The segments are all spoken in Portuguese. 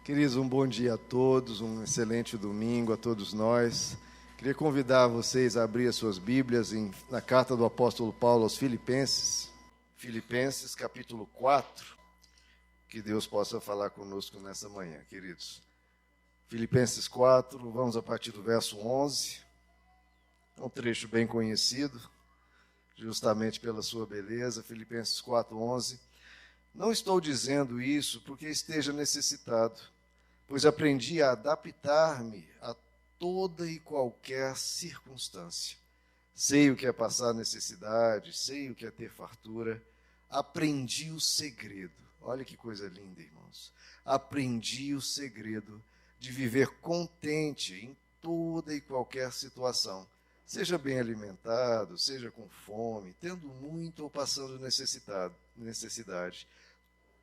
Queridos, um bom dia a todos, um excelente domingo a todos nós. Queria convidar vocês a abrir as suas Bíblias na carta do apóstolo Paulo aos Filipenses, Filipenses capítulo 4, que Deus possa falar conosco nessa manhã, queridos. Filipenses 4, vamos a partir do verso 11, um trecho bem conhecido, justamente pela sua beleza, Filipenses 4, 11. Não estou dizendo isso porque esteja necessitado, pois aprendi a adaptar-me a toda e qualquer circunstância. Sei o que é passar necessidade, sei o que é ter fartura. Aprendi o segredo. Olha que coisa linda, irmãos. Aprendi o segredo de viver contente em toda e qualquer situação. Seja bem alimentado, seja com fome, tendo muito ou passando necessidade.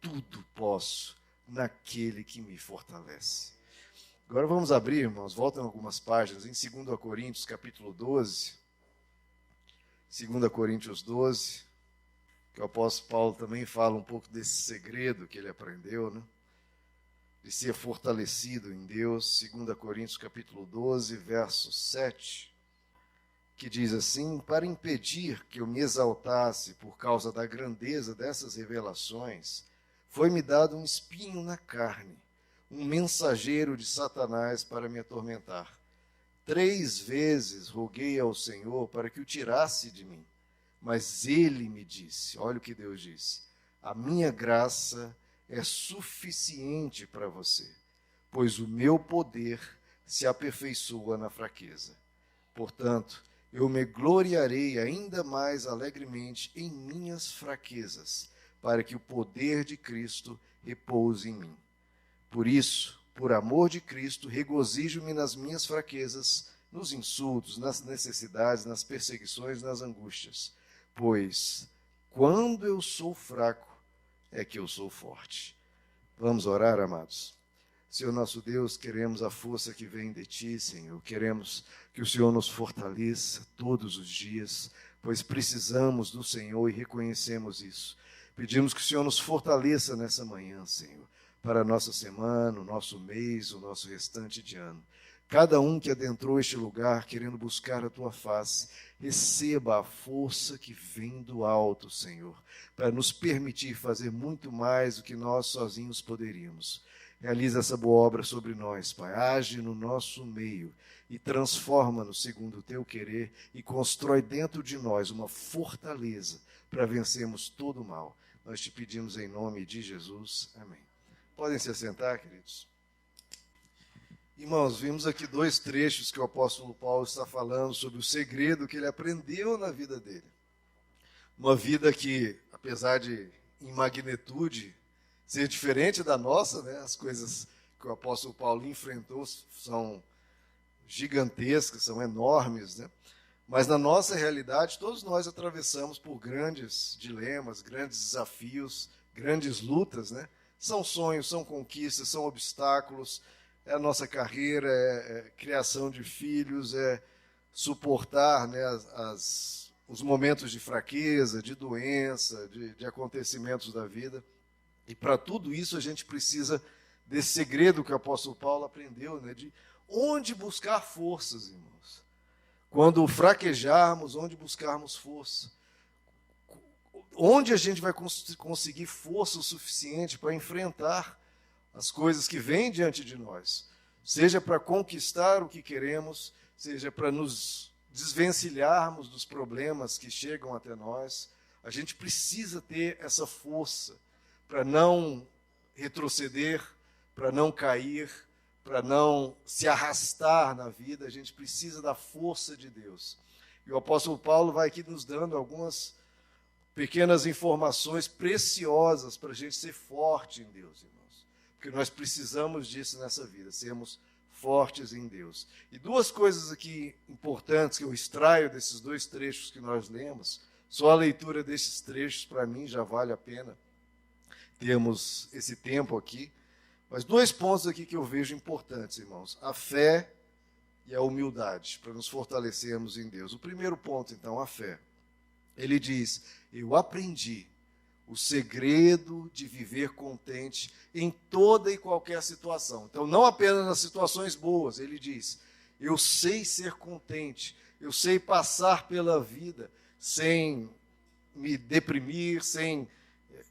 Tudo posso naquele que me fortalece. Agora vamos abrir, irmãos, voltam algumas páginas, em 2 Coríntios, capítulo 12. 2 Coríntios 12, que o apóstolo Paulo também fala um pouco desse segredo que ele aprendeu, né? De ser fortalecido em Deus. 2 Coríntios, capítulo 12, verso 7, que diz assim: para impedir que eu me exaltasse por causa da grandeza dessas revelações, foi-me dado um espinho na carne, um mensageiro de Satanás para me atormentar. 3 vezes roguei ao Senhor para que o tirasse de mim, mas ele me disse, olha o que Deus disse: a minha graça é suficiente para você, pois o meu poder se aperfeiçoa na fraqueza. Portanto, eu me gloriarei ainda mais alegremente em minhas fraquezas, para que o poder de Cristo repouse em mim. Por isso, por amor de Cristo, regozijo-me nas minhas fraquezas, nos insultos, nas necessidades, nas perseguições, nas angústias. Pois, quando eu sou fraco, é que eu sou forte. Vamos orar, amados? Senhor nosso Deus, queremos a força que vem de Ti, Senhor. Queremos que o Senhor nos fortaleça todos os dias, pois precisamos do Senhor e reconhecemos isso. Pedimos que o Senhor nos fortaleça nessa manhã, Senhor, para a nossa semana, o nosso mês, o nosso restante de ano. Cada um que adentrou este lugar querendo buscar a Tua face, receba a força que vem do alto, Senhor, para nos permitir fazer muito mais do que nós sozinhos poderíamos. Realiza essa boa obra sobre nós, Pai. Age no nosso meio e transforma-nos segundo o Teu querer e constrói dentro de nós uma fortaleza para vencermos todo o mal. Nós te pedimos em nome de Jesus. Amém. Podem se assentar, queridos. Irmãos, vimos aqui 2 trechos que o apóstolo Paulo está falando sobre o segredo que ele aprendeu na vida dele. Uma vida que, apesar de, em magnitude, ser diferente da nossa, né? As coisas que o apóstolo Paulo enfrentou são gigantescas, são enormes, né? Mas na nossa realidade, todos nós atravessamos por grandes dilemas, grandes desafios, grandes lutas, né? São sonhos, são conquistas, são obstáculos, é a nossa carreira, é criação de filhos, é suportar, né, os momentos de fraqueza, de doença, de acontecimentos da vida. E para tudo isso a gente precisa desse segredo que o apóstolo Paulo aprendeu, né, de onde buscar forças, irmãos. Quando fraquejarmos, onde buscarmos força? Onde a gente vai conseguir força o suficiente para enfrentar as coisas que vêm diante de nós? Seja para conquistar o que queremos, seja para nos desvencilharmos dos problemas que chegam até nós. A gente precisa ter essa força para não retroceder, para não cair, para não se arrastar na vida. A gente precisa da força de Deus. E o apóstolo Paulo vai aqui nos dando algumas pequenas informações preciosas para a gente ser forte em Deus, irmãos. Porque nós precisamos disso nessa vida, sermos fortes em Deus. E 2 coisas aqui importantes que eu extraio desses 2 trechos que nós lemos, só a leitura desses trechos para mim já vale a pena termos esse tempo aqui. Mas 2 pontos aqui que eu vejo importantes, irmãos: a fé e a humildade, para nos fortalecermos em Deus. O primeiro ponto, então, a fé. Ele diz: eu aprendi O segredo de viver contente em toda e qualquer situação. Então, não apenas nas situações boas, ele diz, eu sei ser contente, eu sei passar pela vida sem me deprimir, sem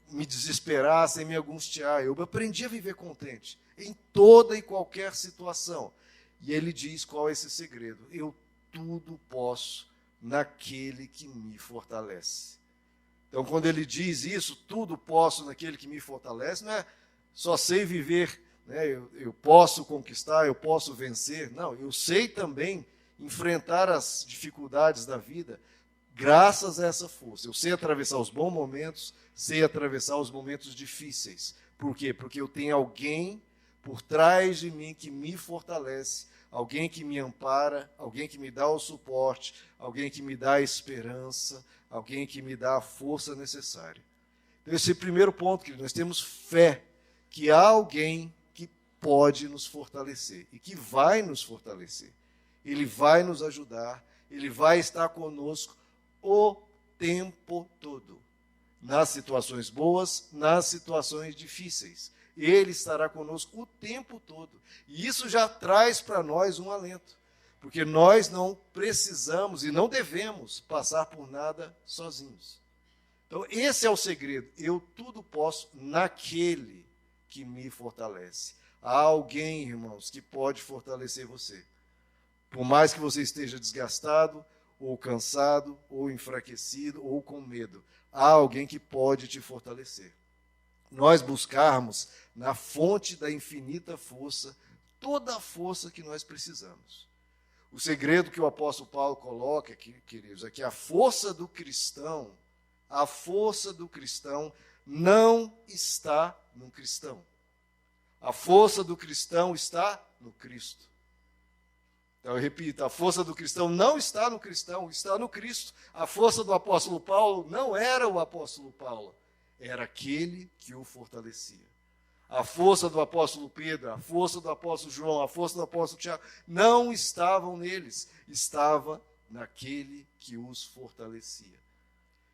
me desesperar, sem me angustiar. Eu aprendi a viver contente em toda e qualquer situação. E ele diz qual é esse segredo. Eu tudo posso naquele que me fortalece. Então, quando ele diz isso, tudo posso naquele que me fortalece, não é só sei viver, né, eu posso conquistar, eu posso vencer. Não, eu sei também enfrentar as dificuldades da vida graças a essa força. Eu sei atravessar os bons momentos, sei atravessar os momentos difíceis. Por quê? Porque eu tenho alguém por trás de mim que me fortalece, alguém que me ampara, alguém que me dá o suporte, alguém que me dá a esperança, alguém que me dá a força necessária. Então, esse é o primeiro ponto, que nós temos fé que há alguém que pode nos fortalecer e que vai nos fortalecer. Ele vai nos ajudar, ele vai estar conosco o tempo todo, nas situações boas, nas situações difíceis. Ele estará conosco o tempo todo. E isso já traz para nós um alento, porque nós não precisamos e não devemos passar por nada sozinhos. Então, esse é o segredo. Eu tudo posso naquele que me fortalece. Há alguém, irmãos, que pode fortalecer você. Por mais que você esteja desgastado, ou cansado, ou enfraquecido, ou com medo, há alguém que pode te fortalecer. Nós buscarmos na fonte da infinita força, toda a força que nós precisamos. O segredo que o apóstolo Paulo coloca aqui, queridos, é que a força do cristão não está no cristão. A força do cristão está no Cristo. Então, eu repito, a força do cristão não está no cristão, está no Cristo. A força do apóstolo Paulo não era o apóstolo Paulo, era aquele que o fortalecia. A força do apóstolo Pedro, a força do apóstolo João, a força do apóstolo Tiago, não estavam neles, estava naquele que os fortalecia.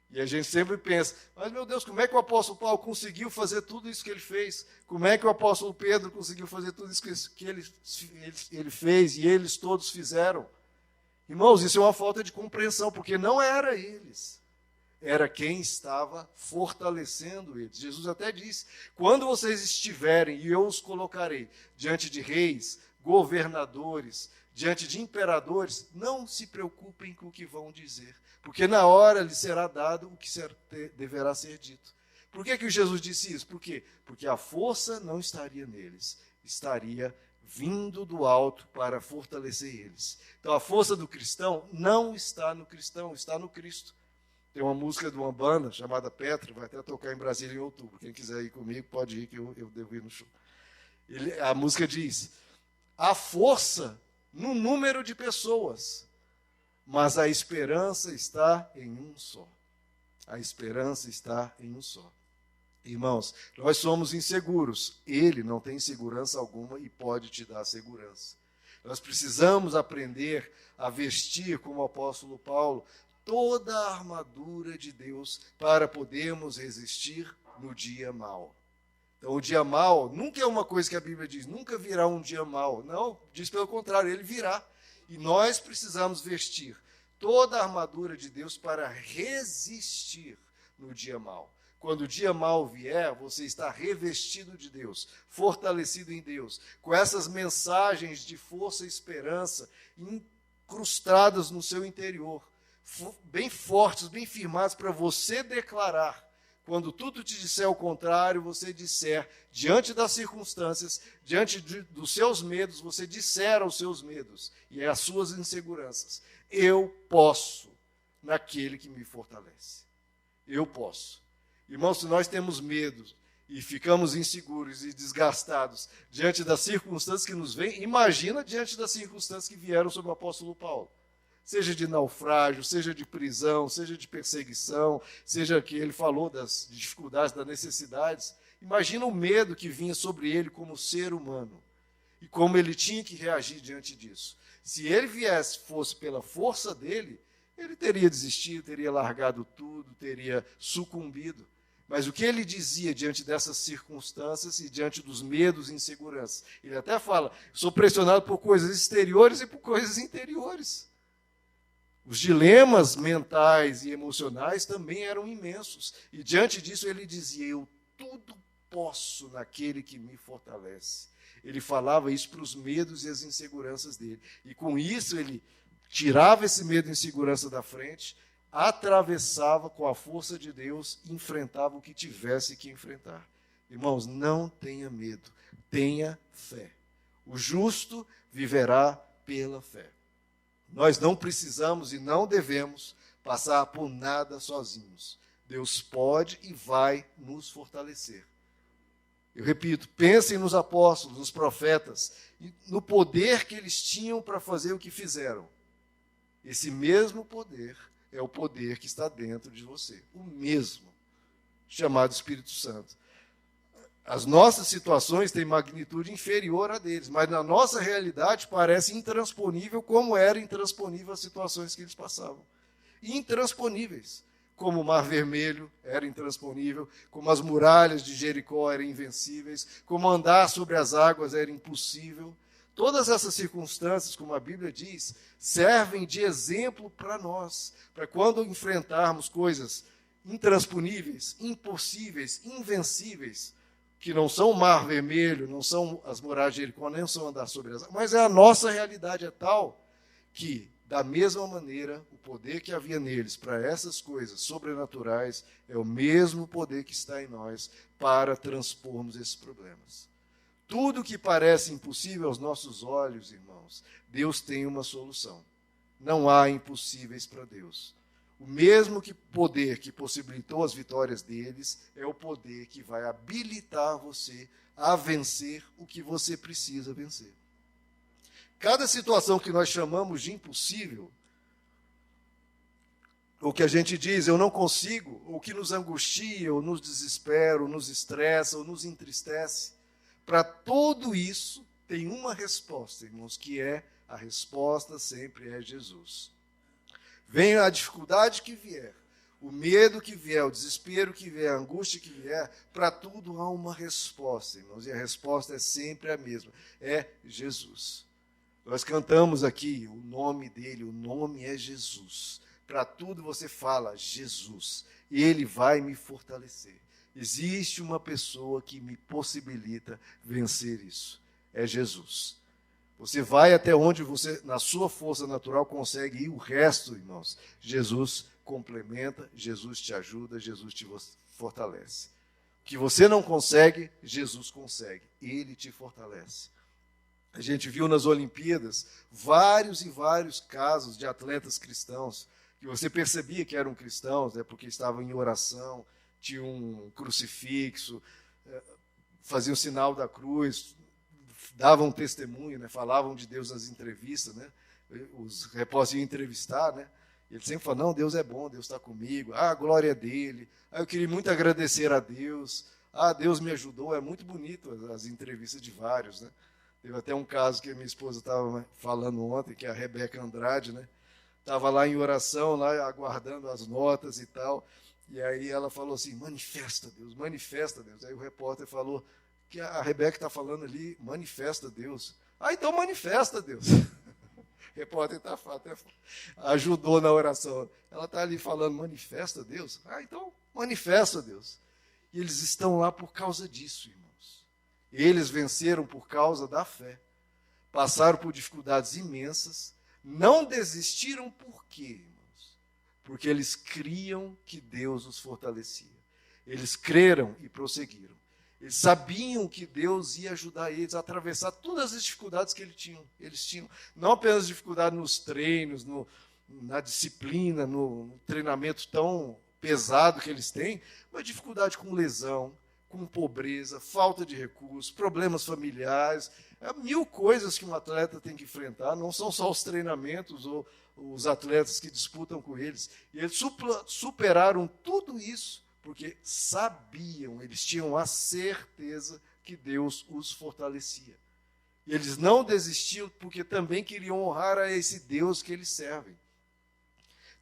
E a gente sempre pensa, mas meu Deus, como é que o apóstolo Paulo conseguiu fazer tudo isso que ele fez? Como é que o apóstolo Pedro conseguiu fazer tudo isso que ele fez e eles todos fizeram? Irmãos, isso é uma falta de compreensão, porque não era eles. Era quem estava fortalecendo eles. Jesus até disse, quando vocês estiverem, e eu os colocarei diante de reis, governadores, diante de imperadores, não se preocupem com o que vão dizer, porque na hora lhes será dado o que deverá ser dito. Por que Jesus disse isso? Por quê? Porque a força não estaria neles, estaria vindo do alto para fortalecer eles. Então a força do cristão não está no cristão, está no Cristo. Tem uma música de uma banda chamada Petra, vai até tocar em Brasília em outubro. Quem quiser ir comigo pode ir, que eu devo ir no show. A música diz, há força no número de pessoas, mas a esperança está em um só. A esperança está em um só. Irmãos, nós somos inseguros. Ele não tem segurança alguma e pode te dar segurança. Nós precisamos aprender a vestir, como o apóstolo Paulo, toda a armadura de Deus para podermos resistir no dia mau. Então, o dia mau nunca é uma coisa que a Bíblia diz, nunca virá um dia mau. Não, diz pelo contrário, ele virá. E nós precisamos vestir toda a armadura de Deus para resistir no dia mau. Quando o dia mau vier, você está revestido de Deus, fortalecido em Deus, com essas mensagens de força e esperança incrustadas no seu interior, bem fortes, bem firmados, para você declarar. Quando tudo te disser o contrário, você disser, diante das circunstâncias, diante dos seus medos, você disser aos seus medos e às suas inseguranças, eu posso naquele que me fortalece. Eu posso. Irmãos, se nós temos medo e ficamos inseguros e desgastados diante das circunstâncias que nos vêm, imagina diante das circunstâncias que vieram sobre o apóstolo Paulo. Seja de naufrágio, seja de prisão, seja de perseguição, seja que ele falou das dificuldades, das necessidades. Imagina o medo que vinha sobre ele como ser humano e como ele tinha que reagir diante disso. Se ele fosse pela força dele, ele teria desistido, teria largado tudo, teria sucumbido. Mas o que ele dizia diante dessas circunstâncias e diante dos medos e inseguranças? Ele até fala, sou pressionado por coisas exteriores e por coisas interiores. Os dilemas mentais e emocionais também eram imensos. E diante disso ele dizia, eu tudo posso naquele que me fortalece. Ele falava isso para os medos e as inseguranças dele. E com isso ele tirava esse medo e insegurança da frente, atravessava com a força de Deus, enfrentava o que tivesse que enfrentar. Irmãos, não tenha medo, tenha fé. O justo viverá pela fé. Nós não precisamos e não devemos passar por nada sozinhos. Deus pode e vai nos fortalecer. Eu repito, pensem nos apóstolos, nos profetas, e no poder que eles tinham para fazer o que fizeram. Esse mesmo poder é o poder que está dentro de você. O mesmo, chamado Espírito Santo. As nossas situações têm magnitude inferior a deles, mas na nossa realidade parece intransponível como era intransponível as situações que eles passavam. Intransponíveis. Como o Mar Vermelho era intransponível, como as muralhas de Jericó eram invencíveis, como andar sobre as águas era impossível. Todas essas circunstâncias, como a Bíblia diz, servem de exemplo para nós, para quando enfrentarmos coisas intransponíveis, impossíveis, invencíveis, que não são o Mar Vermelho, não são as muralhas de Jericó, nem são andar sobre as águas, mas a nossa realidade é tal que, da mesma maneira, o poder que havia neles para essas coisas sobrenaturais é o mesmo poder que está em nós para transpormos esses problemas. Tudo que parece impossível aos nossos olhos, irmãos, Deus tem uma solução. Não há impossíveis para Deus. O mesmo poder que possibilitou as vitórias deles é o poder que vai habilitar você a vencer o que você precisa vencer. Cada situação que nós chamamos de impossível, ou que a gente diz, eu não consigo, ou que nos angustia, ou nos desespera, ou nos estressa, ou nos entristece, para tudo isso tem uma resposta, irmãos, que é a resposta sempre é Jesus. Venha a dificuldade que vier, o medo que vier, o desespero que vier, a angústia que vier, para tudo há uma resposta, irmãos, e a resposta é sempre a mesma, é Jesus. Nós cantamos aqui o nome dele, o nome é Jesus. Para tudo você fala Jesus, e ele vai me fortalecer. Existe uma pessoa que me possibilita vencer isso. É Jesus. Você vai até onde você, na sua força natural, consegue ir. O resto, irmãos, Jesus complementa, Jesus te ajuda, Jesus te fortalece. O que você não consegue, Jesus consegue. Ele te fortalece. A gente viu nas Olimpíadas vários e vários casos de atletas cristãos, que você percebia que eram cristãos, né, porque estavam em oração, tinha um crucifixo, faziam o sinal da cruz, davam testemunho, né, falavam de Deus nas entrevistas, né, os repórteres iam entrevistar, né, e ele sempre falava, não, Deus é bom, Deus está comigo, a glória é dele, eu queria muito agradecer a Deus, Deus me ajudou, é muito bonito as entrevistas de vários, né. Teve até um caso que a minha esposa estava falando ontem, que é a Rebeca Andrade, né, estava lá em oração, lá aguardando as notas e tal, e aí ela falou assim, manifesta Deus, manifesta Deus. Aí o repórter falou que a Rebeca está falando ali, manifesta Deus. Então manifesta Deus. O repórter até ajudou na oração. Ela está ali falando, manifesta Deus. Então manifesta Deus. E eles estão lá por causa disso, irmãos. Eles venceram por causa da fé. Passaram por dificuldades imensas. Não desistiram por quê, irmãos? Porque eles criam que Deus os fortalecia. Eles creram e prosseguiram. Eles sabiam que Deus ia ajudar eles a atravessar todas as dificuldades que eles tinham. Não apenas dificuldade nos treinos, na disciplina, no treinamento tão pesado que eles têm, mas dificuldade com lesão, com pobreza, falta de recursos, problemas familiares, mil coisas que um atleta tem que enfrentar, não são só os treinamentos ou os atletas que disputam com eles. E eles superaram tudo isso porque sabiam, eles tinham a certeza que Deus os fortalecia. E eles não desistiam porque também queriam honrar a esse Deus que eles servem.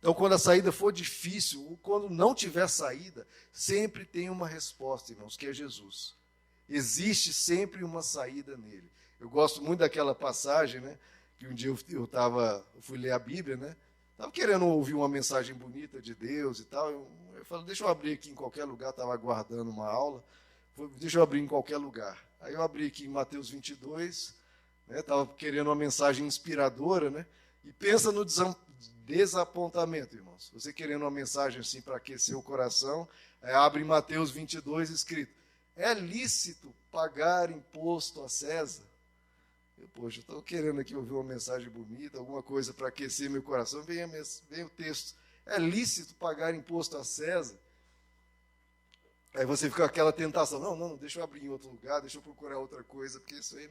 Então, quando a saída for difícil, ou quando não tiver saída, sempre tem uma resposta, irmãos, que é Jesus. Existe sempre uma saída nele. Eu gosto muito daquela passagem, né? Que um dia eu fui ler a Bíblia, né? Estava querendo ouvir uma mensagem bonita de Deus e tal. Eu falei, deixa eu abrir aqui em qualquer lugar, estava aguardando uma aula. Deixa eu abrir em qualquer lugar. Aí eu abri aqui em Mateus 22, estava querendo uma mensagem inspiradora, né? E pensa no desapontamento, irmãos. Você querendo uma mensagem assim para aquecer o coração, abre em Mateus 22, escrito, é lícito pagar imposto a César? Poxa, eu estou querendo aqui ouvir uma mensagem bonita, alguma coisa para aquecer meu coração. Vem o texto, é lícito pagar imposto a César? Aí você fica com aquela tentação, não, deixa eu abrir em outro lugar, deixa eu procurar outra coisa, porque isso aí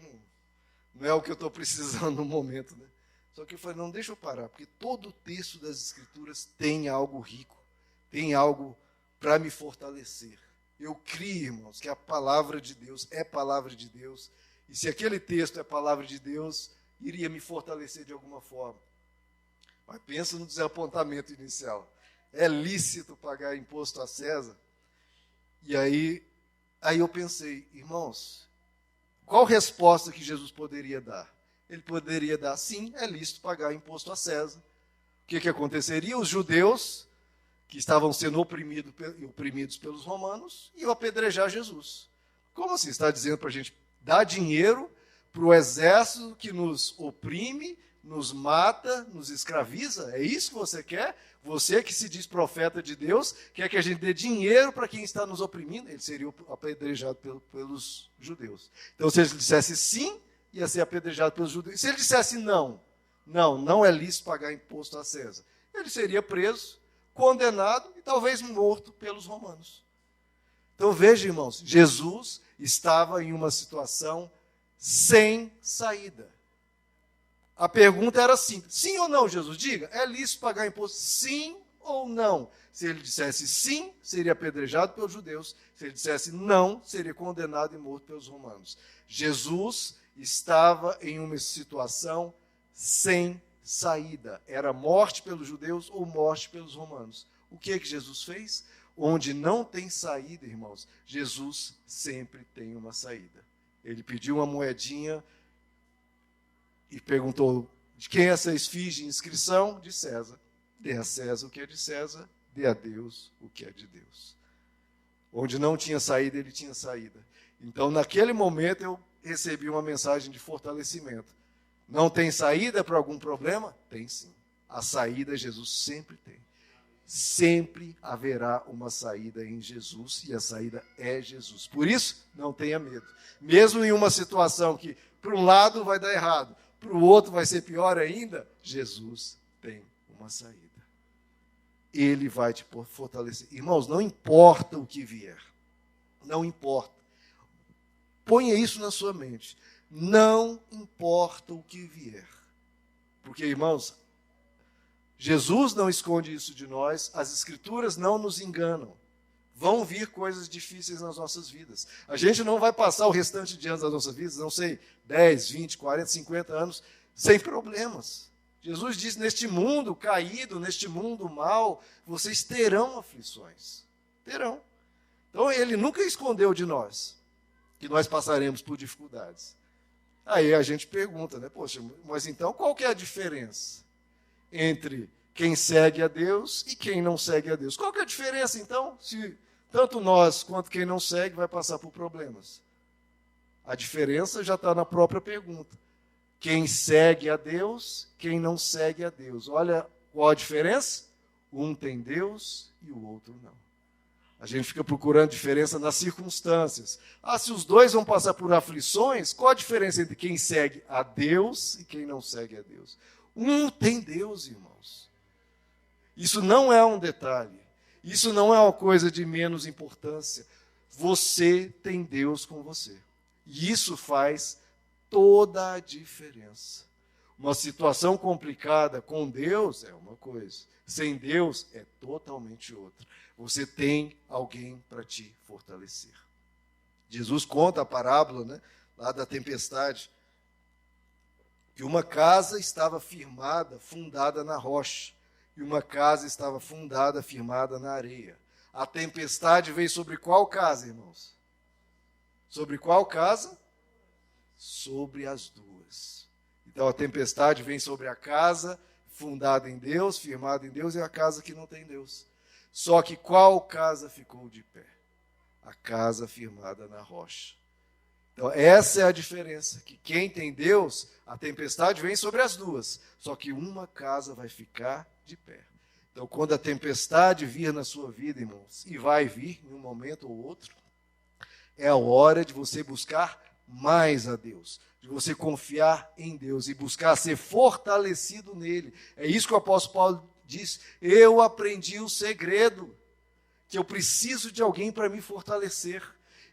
não é o que eu estou precisando no momento, né? Só que eu falei, não, deixa eu parar, porque todo o texto das Escrituras tem algo rico, tem algo para me fortalecer. Eu creio, irmãos, que a palavra de Deus é palavra de Deus, e se aquele texto é palavra de Deus, iria me fortalecer de alguma forma. Mas pensa no desapontamento inicial. É lícito pagar imposto a César? E aí eu pensei, irmãos, qual resposta que Jesus poderia dar? Ele poderia dar, sim, é lícito pagar imposto a César. O que aconteceria? Os judeus, que estavam sendo oprimidos pelos romanos, iam apedrejar Jesus. Como assim? Está dizendo para a gente dar dinheiro para o exército que nos oprime, nos mata, nos escraviza? É isso que você quer? Você que se diz profeta de Deus, quer que a gente dê dinheiro para quem está nos oprimindo? Ele seria apedrejado pelos judeus. Então, se ele dissesse sim, ia ser apedrejado pelos judeus. Se ele dissesse não é lícito pagar imposto a César, ele seria preso, condenado e talvez morto pelos romanos. Então veja, irmãos, Jesus estava em uma situação sem saída. A pergunta era simples, sim ou não, Jesus? Diga, é lícito pagar imposto? Sim ou não? Se ele dissesse sim, seria apedrejado pelos judeus. Se ele dissesse não, seria condenado e morto pelos romanos. Jesus estava em uma situação sem saída. Era morte pelos judeus ou morte pelos romanos. O que Jesus fez? Onde não tem saída, irmãos, Jesus sempre tem uma saída. Ele pediu uma moedinha e perguntou, de quem é essa esfinge? Inscrição? De César. Dê a César o que é de César, dê a Deus o que é de Deus. Onde não tinha saída, ele tinha saída. Então, naquele momento, eu recebi uma mensagem de fortalecimento. Não tem saída para algum problema? Tem sim. A saída Jesus sempre tem. Sempre haverá uma saída em Jesus, e a saída é Jesus. Por isso, não tenha medo. Mesmo em uma situação que, para um lado, vai dar errado, para o outro vai ser pior ainda, Jesus tem uma saída. Ele vai te fortalecer. Irmãos, não importa o que vier. Não importa. Ponha isso na sua mente. Não importa o que vier. Porque, irmãos, Jesus não esconde isso de nós, as Escrituras não nos enganam. Vão vir coisas difíceis nas nossas vidas. A gente não vai passar o restante de anos das nossas vidas, não sei, 10, 20, 40, 50 anos, sem problemas. Jesus diz, neste mundo caído, neste mundo mau, vocês terão aflições. Terão. Então, ele nunca escondeu de nós que nós passaremos por dificuldades. Aí a gente pergunta, né? Poxa, mas então qual que é a diferença entre quem segue a Deus e quem não segue a Deus? Qual que é a diferença, então, se tanto nós quanto quem não segue vai passar por problemas? A diferença já está na própria pergunta. Quem segue a Deus, quem não segue a Deus. Olha qual a diferença? Um tem Deus e o outro não. A gente fica procurando diferença nas circunstâncias. Se os dois vão passar por aflições, qual a diferença entre quem segue a Deus e quem não segue a Deus? Um tem Deus, irmãos. Isso não é um detalhe. Isso não é uma coisa de menos importância. Você tem Deus com você. E isso faz toda a diferença. Uma situação complicada com Deus é uma coisa. Sem Deus é totalmente outra. Você tem alguém para te fortalecer. Jesus conta a parábola, né, lá da tempestade, que uma casa estava firmada, fundada na rocha, e uma casa estava fundada, firmada na areia. A tempestade veio sobre qual casa, irmãos? Sobre qual casa? Sobre as duas. Então a tempestade vem sobre a casa fundada em Deus, firmada em Deus, e a casa que não tem Deus. Só que qual casa ficou de pé? A casa firmada na rocha. Então essa é a diferença, que quem tem Deus, a tempestade vem sobre as duas, só que uma casa vai ficar de pé. Então quando a tempestade vir na sua vida, irmãos, e vai vir em um momento ou outro, é a hora de você buscar mais a Deus, de você confiar em Deus e buscar ser fortalecido nele. É isso que o apóstolo Paulo diz: eu aprendi o segredo, que eu preciso de alguém para me fortalecer.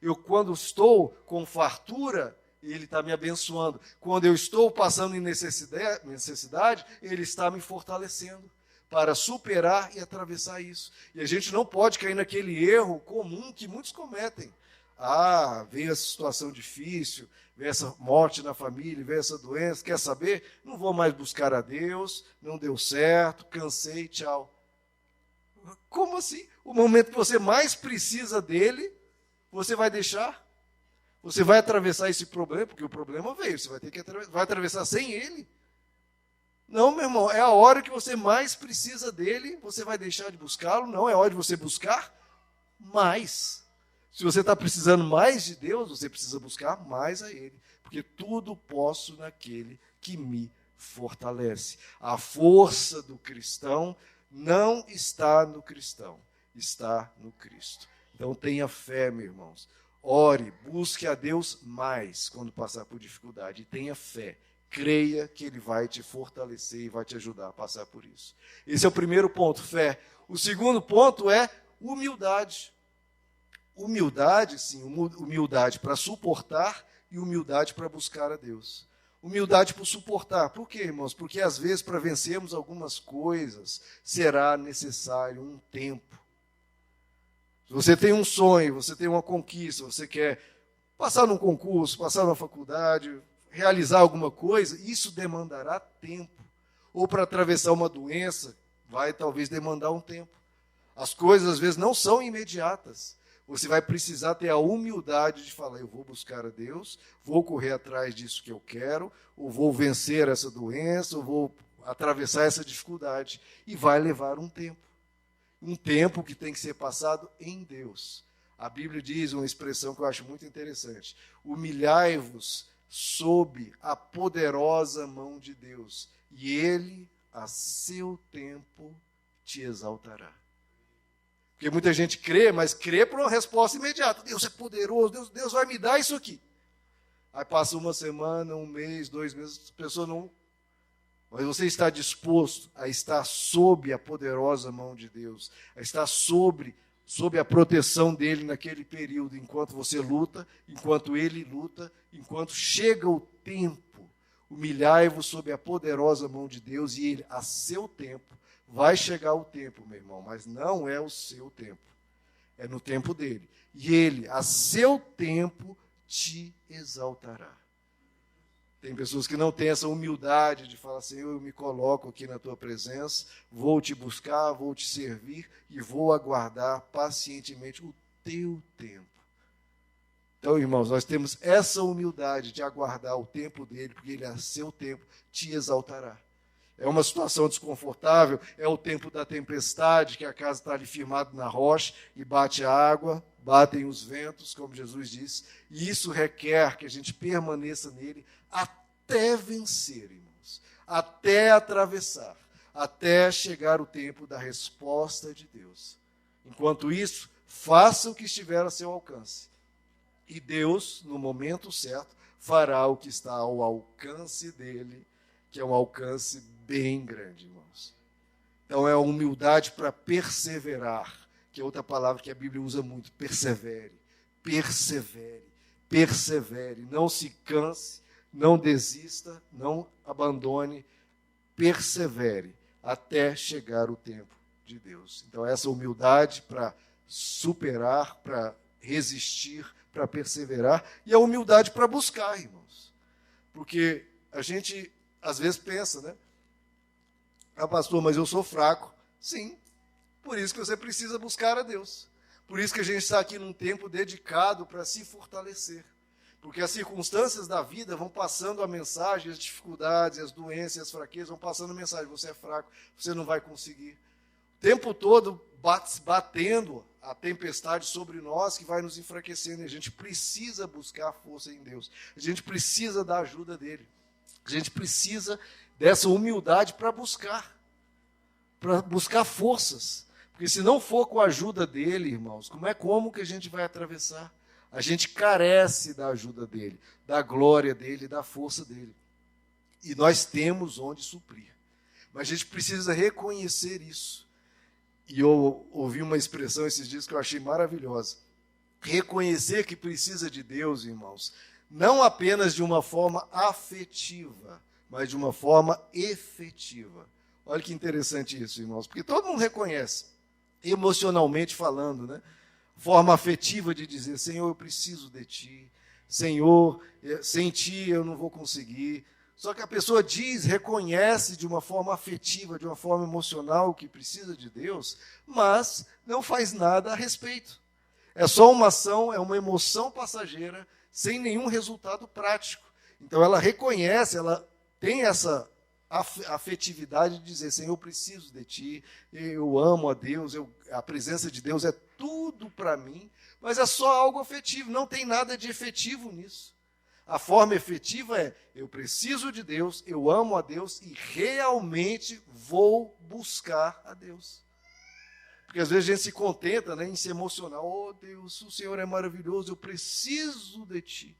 Eu, quando estou com fartura, ele está me abençoando. Quando eu estou passando em necessidade, ele está me fortalecendo para superar e atravessar isso. E a gente não pode cair naquele erro comum que muitos cometem. Veio essa situação difícil, veio essa morte na família, veio essa doença, quer saber? Não vou mais buscar a Deus, não deu certo, cansei, tchau. Como assim? O momento que você mais precisa dele, você vai deixar? Você vai atravessar esse problema, porque o problema veio, você vai atravessar sem ele? Não, meu irmão, é a hora que você mais precisa dele, você vai deixar de buscá-lo? Não, é hora de você buscar mais. Se você está precisando mais de Deus, você precisa buscar mais a Ele, porque tudo posso naquele que me fortalece. A força do cristão não está no cristão, está no Cristo. Então tenha fé, meus irmãos. Ore, busque a Deus mais quando passar por dificuldade. E tenha fé. Creia que Ele vai te fortalecer e vai te ajudar a passar por isso. Esse é o primeiro ponto, fé. O segundo ponto é humildade. Humildade, sim, humildade para suportar e humildade para buscar a Deus. Humildade para suportar. Por quê, irmãos? Porque às vezes para vencermos algumas coisas será necessário um tempo. Se você tem um sonho, você tem uma conquista, você quer passar num concurso, passar numa faculdade, realizar alguma coisa, isso demandará tempo. Ou para atravessar uma doença, vai talvez demandar um tempo. As coisas às vezes não são imediatas. Você vai precisar ter a humildade de falar: eu vou buscar a Deus, vou correr atrás disso que eu quero, ou vou vencer essa doença, ou vou atravessar essa dificuldade. E vai levar um tempo. Um tempo que tem que ser passado em Deus. A Bíblia diz uma expressão que eu acho muito interessante: humilhai-vos sob a poderosa mão de Deus, e Ele, a seu tempo, te exaltará. Porque muita gente crê, mas crê por uma resposta imediata. Deus é poderoso, Deus vai me dar isso aqui. Aí passa uma semana, um mês, 2 meses, a pessoa não... Mas você está disposto a estar sob a poderosa mão de Deus, a estar sob a proteção dele naquele período, enquanto você luta, enquanto ele luta, enquanto chega o tempo. Humilhai-vos sob a poderosa mão de Deus, e ele, a seu tempo, vai chegar o tempo, meu irmão, mas não é o seu tempo. É no tempo dele. E ele, a seu tempo, te exaltará. Tem pessoas que não têm essa humildade de falar: Senhor, eu me coloco aqui na tua presença, vou te buscar, vou te servir e vou aguardar pacientemente o teu tempo. Então, irmãos, nós temos essa humildade de aguardar o tempo dele, porque ele, a seu tempo, te exaltará. É uma situação desconfortável, é o tempo da tempestade, que a casa está ali firmada na rocha e bate a água, batem os ventos, como Jesus disse, e isso requer que a gente permaneça nele até vencer, irmãos, até atravessar, até chegar o tempo da resposta de Deus. Enquanto isso, faça o que estiver a seu alcance, e Deus, no momento certo, fará o que está ao alcance dele, que é um alcance bem grande, irmãos. Então é a humildade para perseverar, que é outra palavra que a Bíblia usa muito: persevere, persevere, persevere, não se canse, não desista, não abandone, persevere até chegar o tempo de Deus. Então essa humildade para superar, para resistir, para perseverar, e a humildade para buscar, irmãos. Porque a gente às vezes pensa, né? Ah, pastor, mas eu sou fraco. Sim, por isso que você precisa buscar a Deus. Por isso que a gente está aqui num tempo dedicado para se fortalecer. Porque as circunstâncias da vida vão passando a mensagem, as dificuldades, as doenças, as fraquezas, vão passando a mensagem. Você é fraco, você não vai conseguir. O tempo todo batendo a tempestade sobre nós que vai nos enfraquecendo. E a gente precisa buscar força em Deus. A gente precisa da ajuda dele. A gente precisa dessa humildade para buscar forças. Porque se não for com a ajuda dele, irmãos, como que a gente vai atravessar? A gente carece da ajuda dele, da glória dele, da força dele. E nós temos onde suprir. Mas a gente precisa reconhecer isso. E eu ouvi uma expressão esses dias que eu achei maravilhosa. Reconhecer que precisa de Deus, irmãos, não apenas de uma forma afetiva, mas de uma forma efetiva. Olha que interessante isso, irmãos, porque todo mundo reconhece, emocionalmente falando, né? Forma afetiva de dizer, Senhor, eu preciso de Ti. Senhor, sem Ti eu não vou conseguir. Só que a pessoa reconhece de uma forma afetiva, de uma forma emocional que precisa de Deus, mas não faz nada a respeito. É só uma ação, é uma emoção passageira, sem nenhum resultado prático. Então ela reconhece, ela tem essa afetividade de dizer, Senhor, eu preciso de Ti, eu amo a Deus, a presença de Deus é tudo para mim, mas é só algo afetivo, não tem nada de efetivo nisso. A forma efetiva é, eu preciso de Deus, eu amo a Deus e realmente vou buscar a Deus. Porque às vezes a gente se contenta, né, em se emocionar, oh Deus, o Senhor é maravilhoso, eu preciso de Ti.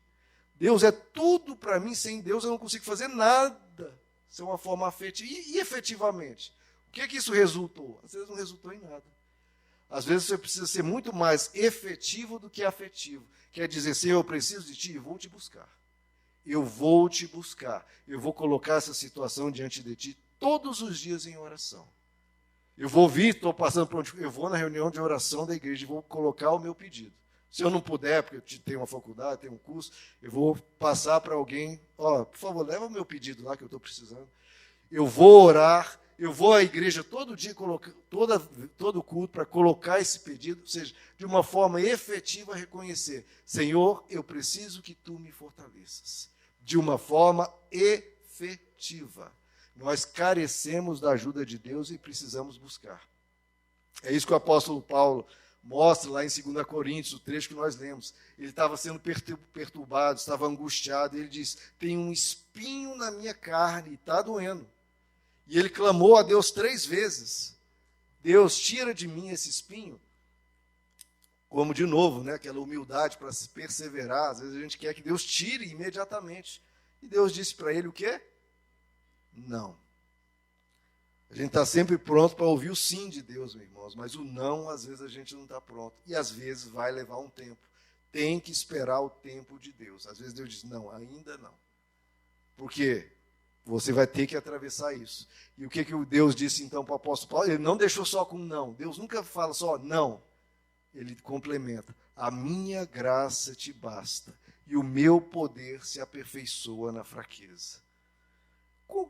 Deus é tudo para mim, sem Deus eu não consigo fazer nada. Isso é uma forma afetiva. E efetivamente? O que isso resultou? Às vezes não resultou em nada. Às vezes você precisa ser muito mais efetivo do que afetivo. Quer dizer, Senhor, eu preciso de Ti e vou Te buscar. Eu vou Te buscar. Eu vou colocar essa situação diante de Ti todos os dias em oração. Eu vou vir, estou passando por onde... Eu vou na reunião de oração da igreja e vou colocar o meu pedido. Se eu não puder, porque eu tenho uma faculdade, tenho um curso, eu vou passar para alguém, por favor, leva o meu pedido lá que eu estou precisando. Eu vou orar, eu vou à igreja todo dia, todo culto, para colocar esse pedido, ou seja, de uma forma efetiva reconhecer, Senhor, eu preciso que Tu me fortaleças. De uma forma efetiva. Nós carecemos da ajuda de Deus e precisamos buscar. É isso que o apóstolo Paulo mostra lá em 2 Coríntios, o trecho que nós lemos. Ele estava sendo perturbado, estava angustiado, e ele diz, tem um espinho na minha carne, e está doendo. E ele clamou a Deus 3 vezes. Deus, tira de mim esse espinho. Como de novo, né, aquela humildade para se perseverar. Às vezes a gente quer que Deus tire imediatamente. E Deus disse para ele o quê? Não. A gente está sempre pronto para ouvir o sim de Deus, meus irmãos, mas o não, às vezes, a gente não está pronto. E, às vezes, vai levar um tempo. Tem que esperar o tempo de Deus. Às vezes, Deus diz, não, ainda não. Por quê? Você vai ter que atravessar isso. E o que Deus disse, então, para o apóstolo Paulo? Ele não deixou só com não. Deus nunca fala só não. Ele complementa. A minha graça te basta, e o meu poder se aperfeiçoa na fraqueza.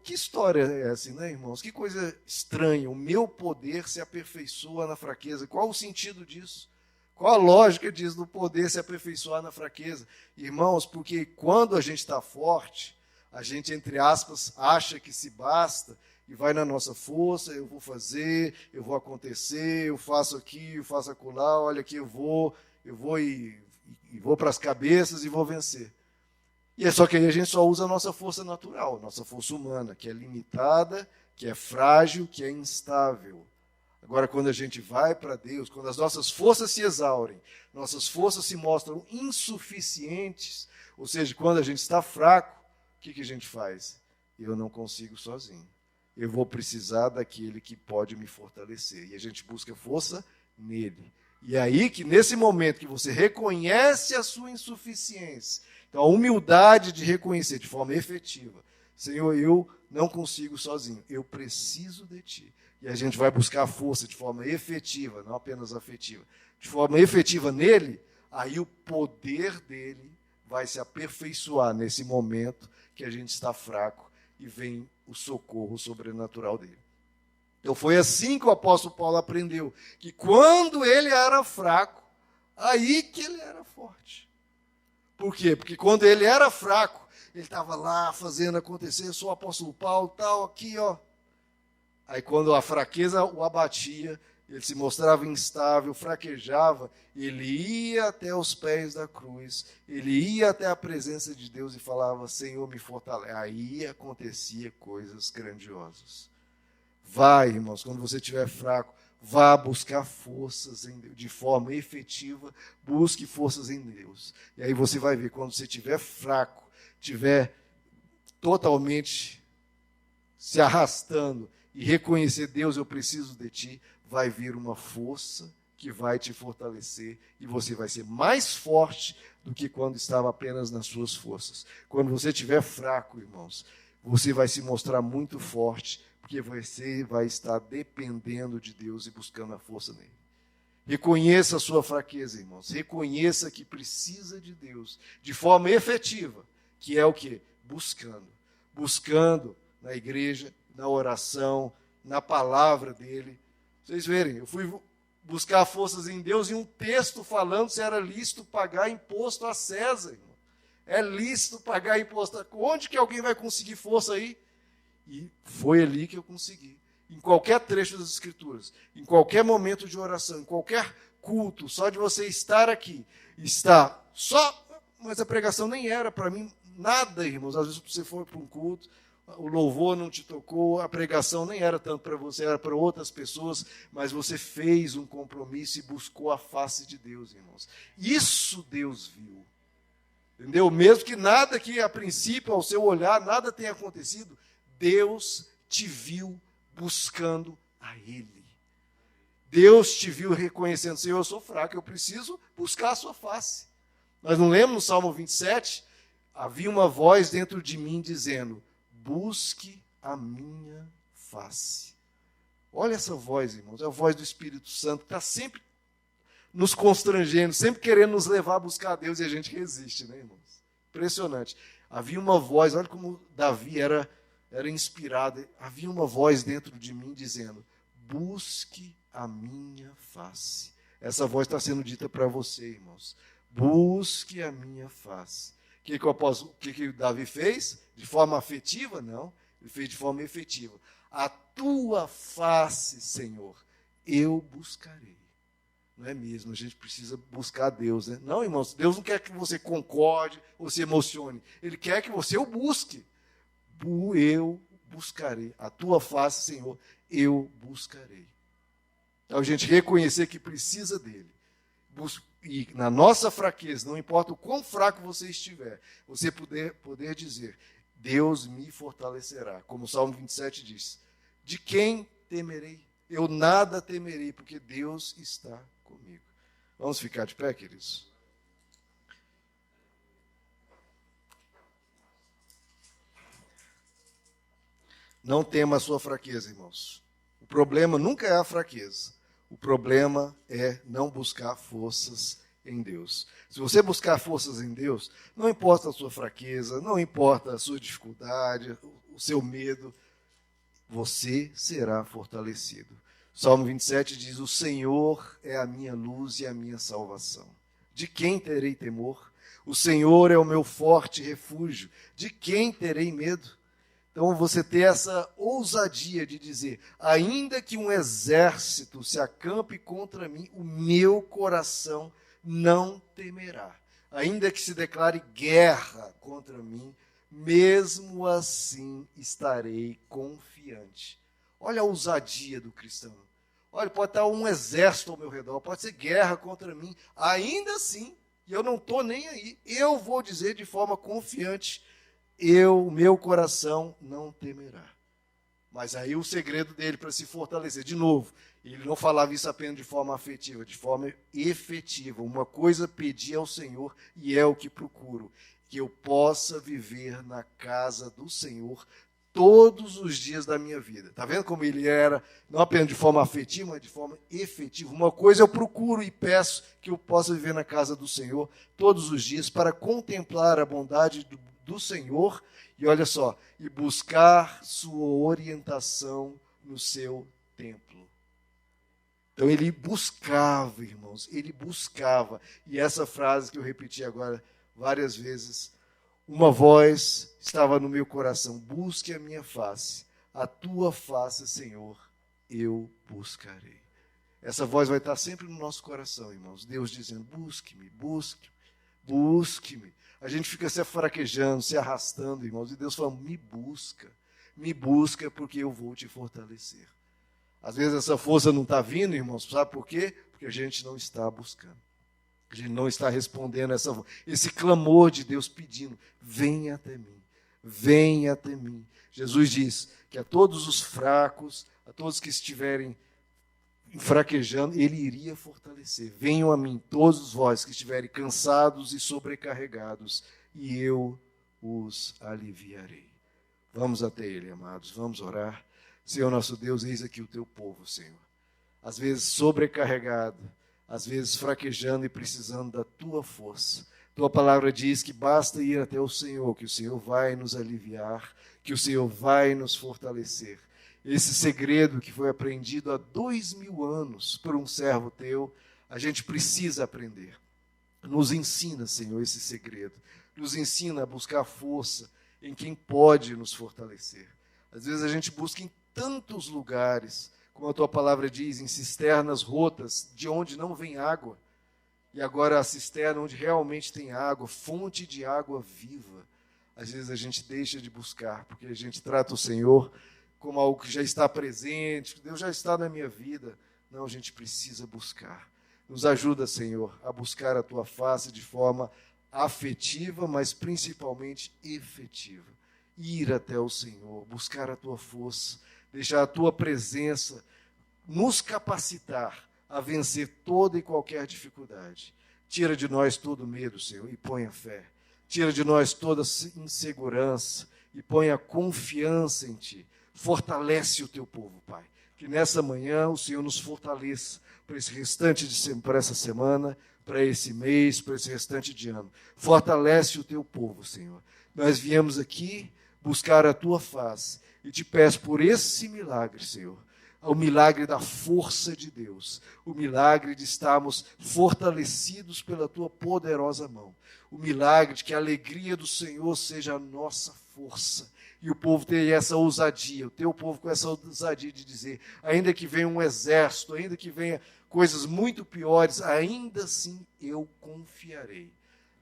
Que história é essa, né, irmãos? Que coisa estranha. O meu poder se aperfeiçoa na fraqueza. Qual o sentido disso? Qual a lógica disso do poder se aperfeiçoar na fraqueza? Irmãos, porque quando a gente está forte, a gente, entre aspas, acha que se basta e vai na nossa força, eu vou fazer, eu vou acontecer, eu faço aqui, eu faço acolá, olha aqui, eu vou e vou para as cabeças e vou vencer. E é só que aí a gente só usa a nossa força natural, a nossa força humana, que é limitada, que é frágil, que é instável. Agora, quando a gente vai para Deus, quando as nossas forças se exaurem, nossas forças se mostram insuficientes, ou seja, quando a gente está fraco, o que a gente faz? Eu não consigo sozinho. Eu vou precisar daquele que pode me fortalecer. E a gente busca força nele. E é aí que, nesse momento que você reconhece a sua insuficiência, então a humildade de reconhecer de forma efetiva, Senhor, eu não consigo sozinho, eu preciso de Ti. E a gente vai buscar a força de forma efetiva, não apenas afetiva, de forma efetiva nele, aí o poder dele vai se aperfeiçoar nesse momento que a gente está fraco e vem o socorro sobrenatural dele. Então foi assim que o apóstolo Paulo aprendeu, que quando ele era fraco, aí que ele era forte. Por quê? Porque quando ele era fraco, ele estava lá fazendo acontecer, eu sou o apóstolo Paulo, tal, aqui, ó. Aí quando a fraqueza o abatia, ele se mostrava instável, fraquejava, ele ia até os pés da cruz, ele ia até a presença de Deus e falava, Senhor, me fortalece. Aí acontecia coisas grandiosas. Vai, irmãos, quando você estiver fraco, vá buscar forças em Deus, de forma efetiva, busque forças em Deus. E aí você vai ver, quando você estiver fraco, estiver totalmente se arrastando e reconhecer, Deus, eu preciso de ti, vai vir uma força que vai te fortalecer e você vai ser mais forte do que quando estava apenas nas suas forças. Quando você estiver fraco, irmãos, você vai se mostrar muito forte, porque você vai estar dependendo de Deus e buscando a força nele. Reconheça a sua fraqueza, irmãos. Reconheça que precisa de Deus de forma efetiva, que é o quê? Buscando. Buscando na igreja, na oração, na palavra dele. Vocês verem, eu fui buscar forças em Deus e um texto falando se era lícito pagar imposto a César, irmão. É lícito pagar imposto. Onde que alguém vai conseguir força aí? E foi ali que eu consegui. Em qualquer trecho das Escrituras, em qualquer momento de oração, em qualquer culto, só de você estar aqui, estar só, mas a pregação nem era para mim nada, irmãos. Às vezes você foi para um culto, o louvor não te tocou, a pregação nem era tanto para você, era para outras pessoas, mas você fez um compromisso e buscou a face de Deus, irmãos. Isso Deus viu. Entendeu? Mesmo que nada que a princípio, ao seu olhar, nada tenha acontecido, Deus te viu buscando a Ele. Deus te viu reconhecendo, Senhor, eu sou fraco, eu preciso buscar a sua face. Nós não lemos no Salmo 27? Havia uma voz dentro de mim dizendo, busque a minha face. Olha essa voz, irmãos, é a voz do Espírito Santo, que está sempre nos constrangendo, sempre querendo nos levar a buscar a Deus e a gente resiste, né, irmãos? Impressionante. Havia uma voz, olha como Davi era inspirado, havia uma voz dentro de mim dizendo, busque a minha face. Essa voz está sendo dita para você, irmãos. Busque a minha face. O que Davi fez? De forma afetiva? Não. Ele fez de forma efetiva. A tua face, Senhor, eu buscarei. Não é mesmo? A gente precisa buscar Deus, né? Não, irmãos, Deus não quer que você concorde ou se emocione. Ele quer que você o busque. Eu buscarei. A tua face, Senhor, eu buscarei. Então, a gente reconhecer que precisa dele. E na nossa fraqueza, não importa o quão fraco você estiver, você poder dizer, Deus me fortalecerá. Como o Salmo 27 diz, de quem temerei? Eu nada temerei, porque Deus está comigo. Vamos ficar de pé, queridos? Não tema a sua fraqueza, irmãos. O problema nunca é a fraqueza. O problema é não buscar forças em Deus. Se você buscar forças em Deus, não importa a sua fraqueza, não importa a sua dificuldade, o seu medo, você será fortalecido. Salmo 27 diz, o Senhor é a minha luz e a minha salvação. De quem terei temor? O Senhor é o meu forte refúgio. De quem terei medo? Então, você ter essa ousadia de dizer, ainda que um exército se acampe contra mim, o meu coração não temerá. Ainda que se declare guerra contra mim, mesmo assim estarei confiante. Olha a ousadia do cristão. Olha, pode estar um exército ao meu redor, pode ser guerra contra mim, ainda assim, e eu não estou nem aí, eu vou dizer de forma confiante, meu coração não temerá. Mas aí o segredo dele para se fortalecer, de novo, ele não falava isso apenas de forma afetiva, de forma efetiva. Uma coisa pedi ao Senhor e é o que procuro, que eu possa viver na casa do Senhor todos os dias da minha vida. Está vendo como ele era, não apenas de forma afetiva, mas de forma efetiva. Uma coisa eu procuro e peço que eu possa viver na casa do Senhor todos os dias para contemplar a bondade do Senhor e olha só, e buscar sua orientação no seu templo. Então ele buscava, irmãos, ele buscava. E essa frase que eu repeti agora várias vezes, uma voz estava no meu coração: busque a minha face, a tua face, Senhor, eu buscarei. Essa voz vai estar sempre no nosso coração, irmãos. Deus dizendo: busque-me, busque-me, busque-me. A gente fica se fraquejando, se arrastando, irmãos, e Deus fala: me busca porque eu vou te fortalecer. Às vezes essa força não está vindo, irmãos, sabe por quê? Porque a gente não está buscando. A gente não está respondendo esse clamor de Deus pedindo: venha até mim, venha até mim. Jesus diz que a todos os fracos, a todos que estiverem fraquejando, Ele iria fortalecer. Venham a mim todos vós que estiverem cansados e sobrecarregados, e eu os aliviarei. Vamos até Ele, amados, vamos orar. Senhor nosso Deus, eis aqui o teu povo, Senhor. Às vezes sobrecarregado, às vezes fraquejando e precisando da tua força. Tua palavra diz que basta ir até o Senhor, que o Senhor vai nos aliviar, que o Senhor vai nos fortalecer. Esse segredo que foi aprendido há 2000 anos por um servo teu, a gente precisa aprender. Nos ensina, Senhor, esse segredo. Nos ensina a buscar força em quem pode nos fortalecer. Às vezes a gente busca em tantos lugares, como a tua palavra diz, em cisternas rotas, de onde não vem água. E agora a cisterna onde realmente tem água, fonte de água viva. Às vezes a gente deixa de buscar, porque a gente trata o Senhor como algo que já está presente, que Deus já está na minha vida. Não, a gente precisa buscar. Nos ajuda, Senhor, a buscar a tua face de forma afetiva, mas principalmente efetiva. Ir até o Senhor, buscar a tua força, deixar a tua presença nos capacitar a vencer toda e qualquer dificuldade. Tira de nós todo medo, Senhor, e põe a fé. Tira de nós toda insegurança e põe a confiança em Ti. Fortalece o Teu povo, Pai. Que nessa manhã o Senhor nos fortaleça para esse restante para essa semana, para esse mês, para esse restante de ano. Fortalece o Teu povo, Senhor. Nós viemos aqui buscar a Tua face e Te peço por esse milagre, Senhor, o milagre da força de Deus, o milagre de estarmos fortalecidos pela Tua poderosa mão, o milagre de que a alegria do Senhor seja a nossa força, e o povo ter essa ousadia, o Teu povo com essa ousadia de dizer: ainda que venha um exército, ainda que venha coisas muito piores, ainda assim eu confiarei.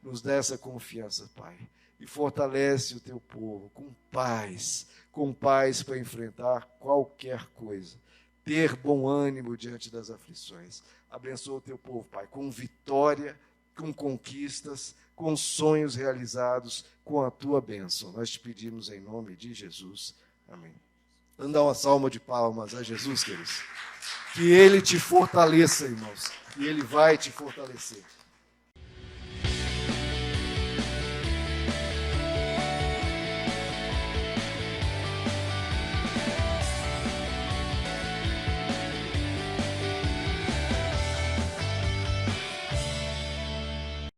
Nos dá essa confiança, Pai, e fortalece o Teu povo com paz para enfrentar qualquer coisa. Ter bom ânimo diante das aflições. Abençoa o Teu povo, Pai, com vitória, com conquistas, com sonhos realizados, com a Tua bênção. Nós Te pedimos em nome de Jesus. Amém. Vamos dar uma salva de palmas a Jesus, queridos. Que Ele te fortaleça, irmãos. E Ele vai te fortalecer.